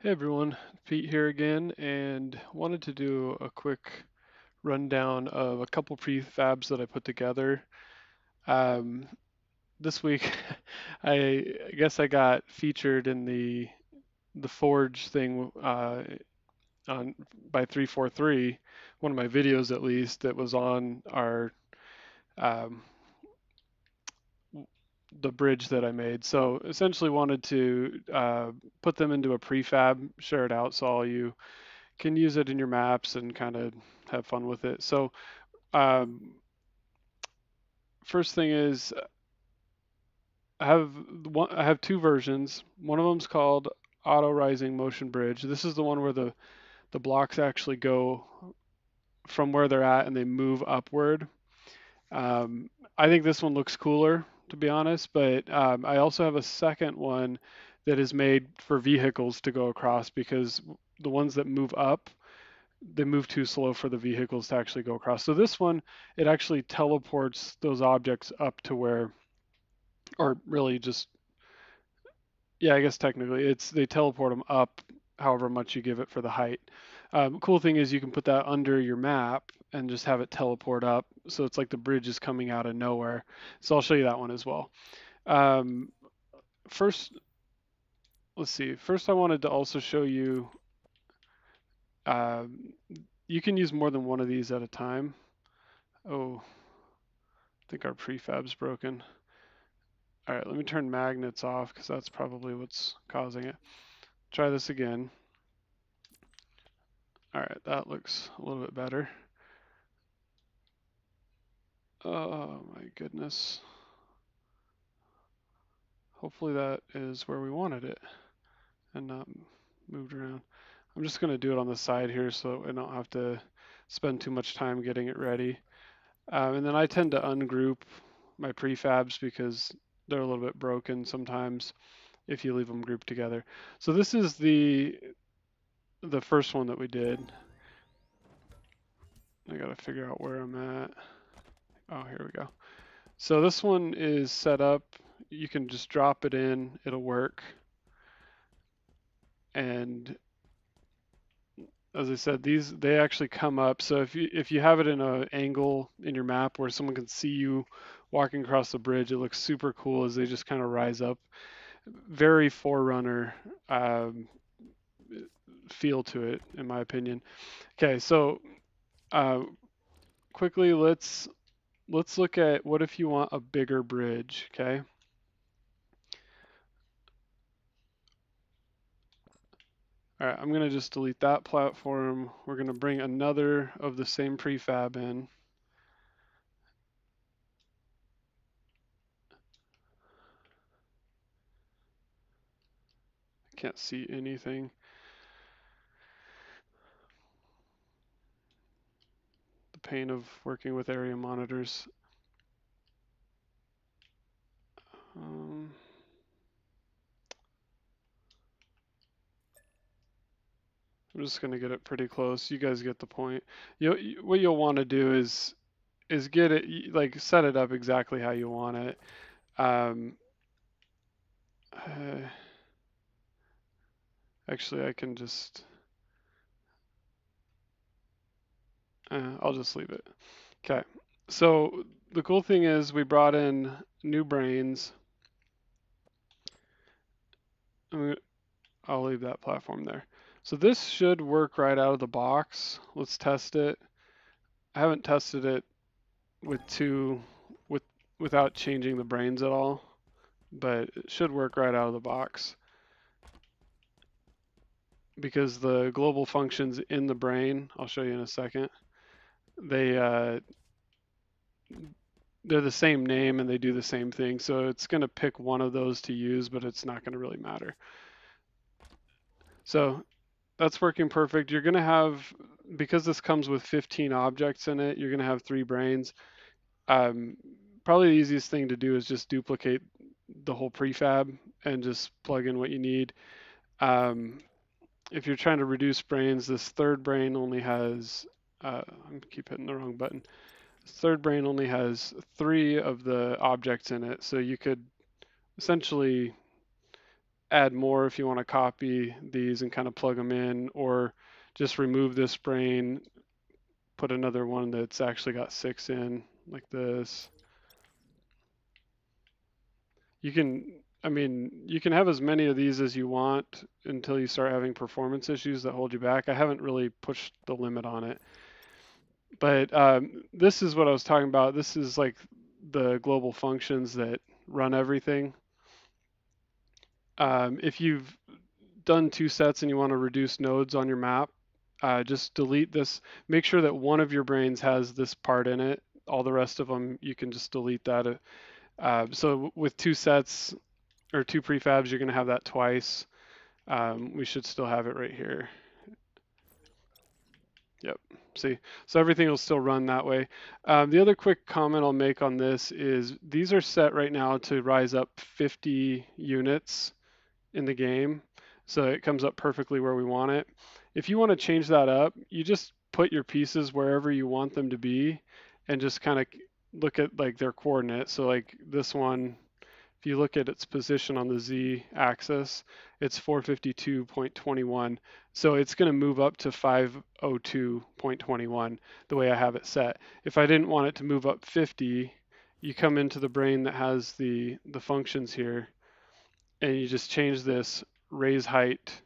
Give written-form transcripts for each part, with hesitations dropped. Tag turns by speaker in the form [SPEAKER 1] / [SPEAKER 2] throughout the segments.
[SPEAKER 1] Hey everyone, Pete here again, and wanted to do a quick rundown of a couple prefabs that I put together. Um, this week, I guess I got featured in the Forge thing on by 343, one of my videos at least, that was on our um, the bridge that I made. So essentially, wanted to put them into a prefab, share it out, so all you can use it in your maps and kind of have fun with it. So, um, first thing is I have two versions. One of them's called Auto Rising Motion Bridge. This is the one where the blocks actually go from where they're at and they move upward. I think this one looks cooler, to be honest, but I also have a second one that is made for vehicles to go across because the ones that move up they move too slow for the vehicles to actually go across. So this one, it actually teleports those objects up to where, or really just, yeah, I guess technically it's they teleport them up however much you give it for the height. Cool thing is you can put that under your map and just have it teleport up. So it's like the bridge is coming out of nowhere. So I'll show you that one as well. Um, first, let's see. First, I wanted to also show you. Um, you can use more than one of these at a time. Oh, I think our prefab's broken. All right, let me turn magnets off because that's probably what's causing it. Try this again. All right, that looks a little bit better. Oh my goodness. Hopefully that is where we wanted it and not moved around. I'm just going to do it on the side here so I don't have to spend too much time getting it ready. And then I tend to ungroup my prefabs because they're a little bit broken sometimes if you leave them grouped together. So this is the first one that we did. I gotta figure out where I'm at. Oh, here we go. So this one is set up. You can just drop it in, it'll work. And as I said, these they actually come up. So if you have it in an angle in your map where someone can see you walking across the bridge, it looks super cool as they just kind of rise up. Very Forerunner um, feel to it, in my opinion. Okay, so uh, quickly let's look at what if you want a bigger bridge, okay? All right, I'm gonna just delete that platform. We're gonna bring another of the same prefab in. I can't see anything. The pain of working with area monitors. Um, I'm just gonna get it pretty close. You guys get the point. What you'll want to do is get it like set it up exactly how you want it. Um, uh, actually, I can just I'll just leave it. Okay. So the cool thing is we brought in new brains. I'll leave that platform there. So this should work right out of the box. Let's test it. I haven't tested it with two with without changing the brains at all, but it should work right out of the box because the global functions in the brain, I'll show you in a second, they they're the same name and they do the same thing. So it's going to pick one of those to use, but it's not going to really matter. So that's working perfect. You're going to have, because this comes with 15 objects in it, you're going to have 3 brains. Um, Probably the easiest thing to do is just duplicate the whole prefab and just plug in what you need. Um, if you're trying to reduce brains, this third brain only has, I keep hitting the wrong button. This third brain only has 3 of the objects in it, so you could essentially add more if you want to copy these and kind of plug them in, or just remove this brain, put another one that's actually got 6 in, like this. You can, I mean, you can have as many of these as you want until you start having performance issues that hold you back. I haven't really pushed the limit on it. But this is what I was talking about. This is like the global functions that run everything. If you've done 2 sets and you want to reduce nodes on your map, just delete this. Make sure that one of your brains has this part in it. All the rest of them, you can just delete that. So with 2 sets or 2 prefabs, you're going to have that twice. We should still have it right here. Yep. See, so everything will still run that way. The other quick comment I'll make on this is these are set right now to rise up 50 units in the game. So it comes up perfectly where we want it. If you want to change that up, you just put your pieces wherever you want them to be and just kind of look at like their coordinates. So like this one, if you look at its position on the Z axis, it's 452.21. So it's going to move up to 502.21 the way I have it set. If I didn't want it to move up 50, you come into the brain that has the functions here, and you just change this raise height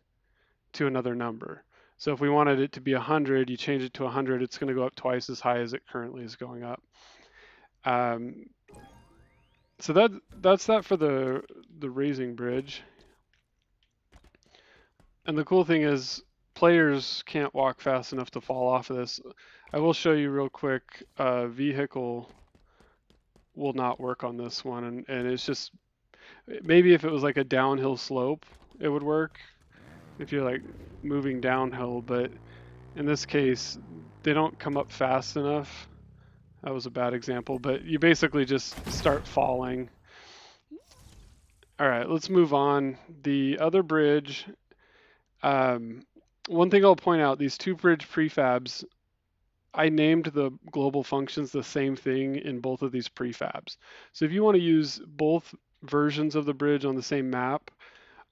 [SPEAKER 1] to another number. So if we wanted it to be 100, you change it to 100, it's going to go up twice as high as it currently is going up. Um, so that's that for the raising bridge. And the cool thing is players can't walk fast enough to fall off of this. I will show you real quick. Vehicle will not work on this one, and it's just maybe if it was like a downhill slope, it would work if you're like moving downhill, but in this case, they don't come up fast enough. That was a bad example, but you basically just start falling. All right, let's move on. The other bridge, one thing I'll point out, these 2 bridge prefabs, I named the global functions the same thing in both of these prefabs. So if you want to use both versions of the bridge on the same map,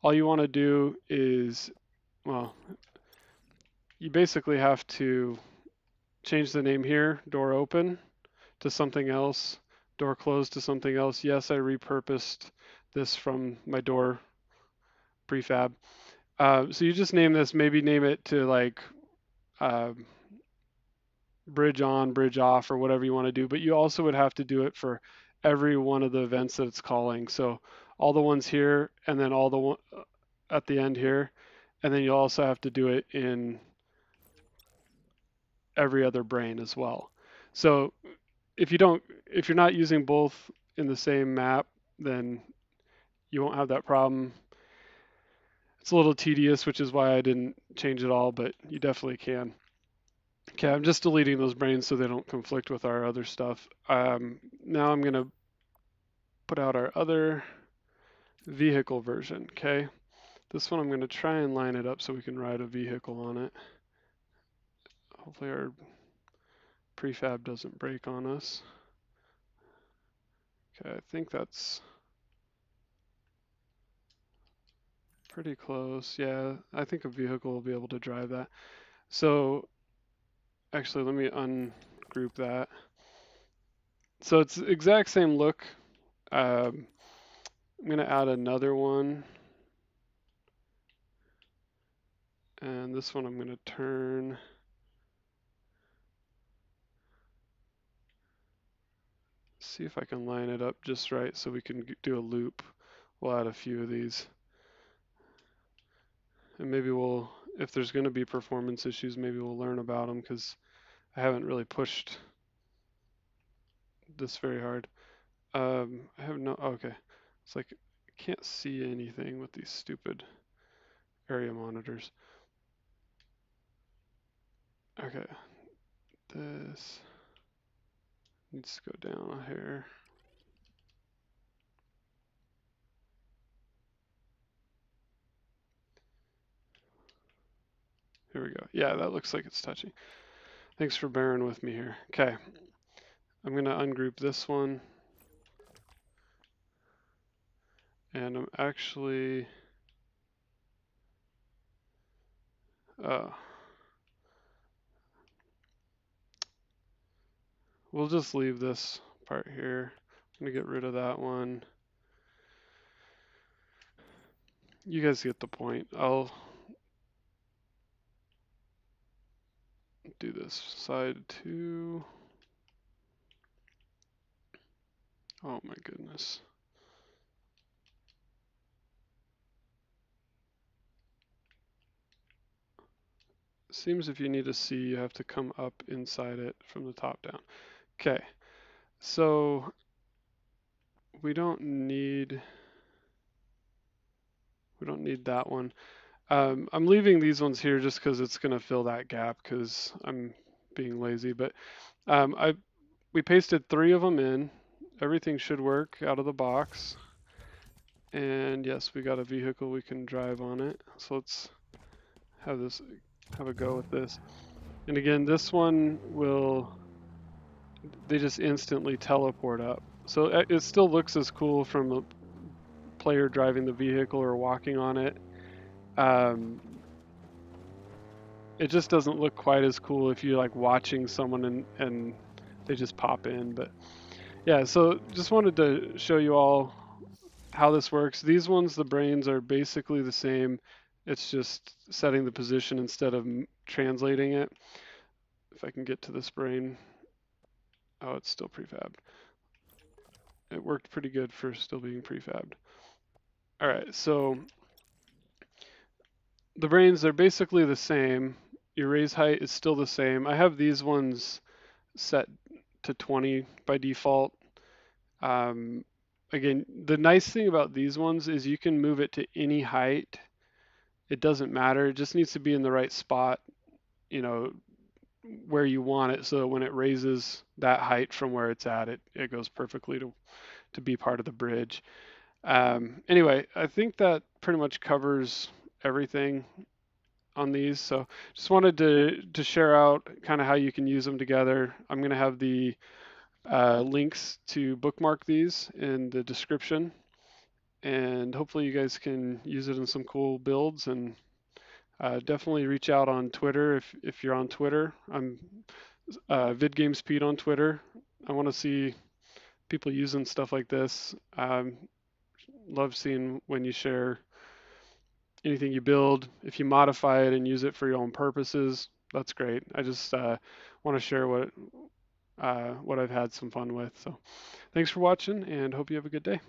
[SPEAKER 1] all you want to do is, well, you basically have to change the name here, door open, to something else, door closed to something else. Yes, I repurposed this from my door prefab. So you just name this, maybe name it to like uh, bridge on, bridge off, or whatever you want to do. But you also would have to do it for every one of the events that it's calling. So all the ones here, and then all the one at the end here, and then you also have to do it in every other brain as well. So if you're not using both in the same map, then you won't have that problem. It's a little tedious, which is why I didn't change it all, but you definitely can. Okay, I'm just deleting those brains so they don't conflict with our other stuff. Now I'm going to put out our other vehicle version, okay? This one I'm going to try and line it up so we can ride a vehicle on it. Hopefully our prefab doesn't break on us. Okay, I think that's pretty close. Yeah, I think a vehicle will be able to drive that. So actually, let me ungroup that. So it's the exact same look. I'm going to add another one. And this one I'm going to turn. See if I can line it up just right so we can do a loop. We'll add a few of these. And maybe we'll, if there's going to be performance issues, maybe we'll learn about them because I haven't really pushed this very hard. I have no, okay. It's like I can't see anything with these stupid area monitors. Okay, this needs to go down a hair. Here we go. Yeah, that looks like it's touching. Thanks for bearing with me here. Okay, I'm gonna ungroup this one. And I'm actually Uh, we'll just leave this part here. I'm gonna get rid of that one. You guys get the point. I'll do this side 2. Oh my goodness. Seems if you need a C, you have to come up inside it from the top down. Okay, so we don't need that one. I'm leaving these ones here just because it's gonna fill that gap because I'm being lazy. But we pasted 3 of them in. Everything should work out of the box. And yes, we got a vehicle we can drive on it. So let's have a go with this. And again, this one they just instantly teleport up. So it still looks as cool from a player driving the vehicle or walking on it. It just doesn't look quite as cool if you're like watching someone and they just pop in. But yeah, so just wanted to show you all how this works. These ones, the brains are basically the same. It's just setting the position instead of translating it. If I can get to this brain. Oh, it's still prefabbed. It worked pretty good for still being prefabbed. All right, so the brains, they're basically the same. Your raise height is still the same. I have these ones set to 20 by default. Um, Again, the nice thing about these ones is you can move it to any height. It doesn't matter. It just needs to be in the right spot, you know, where you want it. So when it raises that height from where it's at, it goes perfectly to be part of the bridge. Anyway, I think that pretty much covers everything on these. So just wanted to share out kind of how you can use them together. I'm going to have the links to bookmark these in the description, and hopefully you guys can use it in some cool builds. And definitely reach out on Twitter if you're on Twitter. I'm VidGameSpeed on Twitter. I want to see people using stuff like this. Love seeing when you share anything you build. If you modify it and use it for your own purposes, that's great. I just want to share what I've had some fun with. So thanks for watching and hope you have a good day.